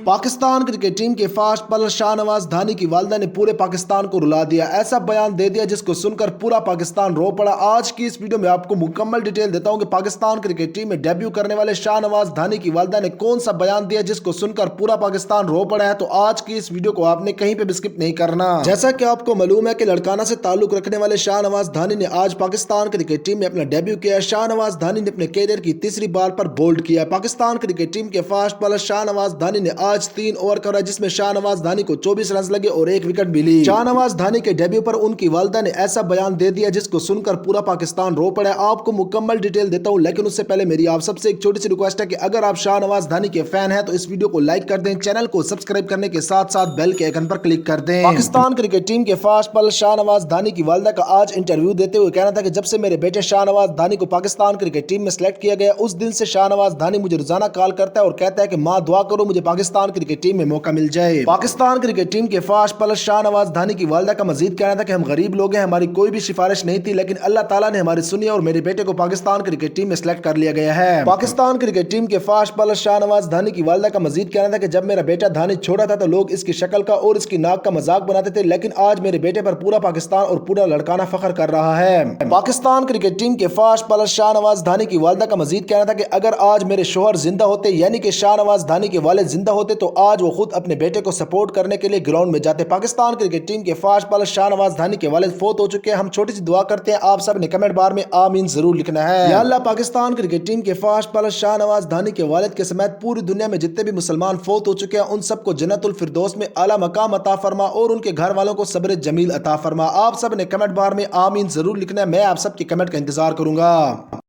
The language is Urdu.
پاکستان کرکٹ ٹیم کے فاسٹ بالر شاہنواز دھانی کی والدہ نے پورے پاکستان کو رلا دیا، ایسا بیان دے دیا جس کو سن کر پورا پاکستان رو پڑا۔ آج کی اس ویڈیو میں آپ کو مکمل ڈیٹیل دیتا ہوں کہ پاکستان کرکٹ ٹیم میں ڈیبیو کرنے والے شاہنواز دھانی کی والدہ نے کون سا بیان دیا جس کو سن کر پورا پاکستان رو پڑا ہے، تو آج کی اس ویڈیو کو آپ نے کہیں پہ بھی سکپ نہیں کرنا۔ جیسا کہ آپ کو معلوم ہے کہ لڑکانہ سے تعلق رکھنے والے شاہنواز دھانی نے آج پاکستان کرکٹ ٹیم میں اپنا ڈیبیو کیا ہے۔ شاہنواز دھانی نے اپنے کیریئر کی تیسری بال پر بولڈ کیا ہے۔ پاکستان کرکٹ ٹیم کے فاسٹ بالر شاہنواز دھانی نے آج 3 اوور کرا جس میں شاہنواز دھانی کو 24 رنز لگے اور 1 وکٹ ملی۔ شاہنواز دھانی کے ڈیبیو پر ان کی والدہ نے ایسا بیان دے دیا جس کو سن کر پورا پاکستان رو پڑا ہے۔ آپ کو مکمل ڈیٹیل دیتا ہوں، لیکن اس سے پہلے میری آپ سب سے ایک چھوٹی سی ریکویسٹ ہے کہ اگر آپ شاہنواز دھانی کے فین ہیں تو اس ویڈیو کو لائک کر دیں، چینل کو سبسکرائب کرنے کے ساتھ ساتھ بیل کے آئیکن پر کلک کر دیں۔ پاکستان کرکٹ ٹیم کے فاسٹ بالر شاہنواز دھانی کی والدہ کا آج انٹرویو دیتے ہوئے کہنا تھا کہ جب سے میرے بیٹے شاہنواز دھانی کو پاکستان کرکٹ ٹیم میں سلیکٹ کیا گیا، اس دن سے شاہنواز دھانی مجھے روزانہ کال کرتا ہے اور کہتا ہے کہ ماں دعا کرو مجھے پاکستان کرکٹ ٹیم میں موقع مل جائے۔ پاکستان کرکٹ ٹیم کے فاسٹ بالر شاہنواز دھانی کی والدہ کا مزید کہنا تھا کہ ہم غریب لوگ ہیں، ہماری کوئی بھی سفارش نہیں تھی، لیکن اللہ تعالیٰ نے ہماری سنی اور میرے بیٹے کو پاکستان کرکٹ ٹیم میں سلیکٹ کر لیا گیا ہے۔ پاکستان کرکٹ ٹیم کے فاسٹ بالر شاہنواز دھانی کی والدہ کا مزید کہنا تھا کہ جب میرا بیٹا دھانی چھوٹا تھا تو لوگ اس کی شکل کا اور اس کی ناک کا مذاق بناتے تھے، لیکن آج میرے بیٹے پر پورا پاکستان اور پورا لڑکانہ فخر کر رہا ہے۔ پاکستان کرکٹ ٹیم کے فاسٹ بالر شاہنواز دھانی کی والدہ کا مزید کہنا تھا کہ اگر آج میرے شوہر زندہ ہوتے، یعنی کہ شاہنواز دھانی کے والد زندہ ہوتے، تو آج وہ خود اپنے بیٹے کو سپورٹ کرنے کے لیے گراؤنڈ میں جاتے۔ پاکستان کرکٹ ٹیم کے فاسٹ بالر شاہنواز دھانی کے والد فوت ہو چکے ہیں، ہم چھوٹی سی دعا کرتے ہیں، آپ سب نے کمنٹ بار میں آمین ضرور لکھنا ہے۔ یا اللہ پاکستان کرکٹ ٹیم کے فاسٹ بالر شاہنواز دھانی کے والد کے سمیت پوری دنیا میں جتنے بھی مسلمان فوت ہو چکے ہیں ان سب کو جنت الفردوس میں اعلیٰ مقام عطا فرما اور ان کے گھر والوں کو صبر جمیل عطا فرما۔ آپ سب نے کمنٹ بار میں آمین ضرور لکھنا ہے، میں آپ سب کی کمنٹ کا انتظار کروں گا۔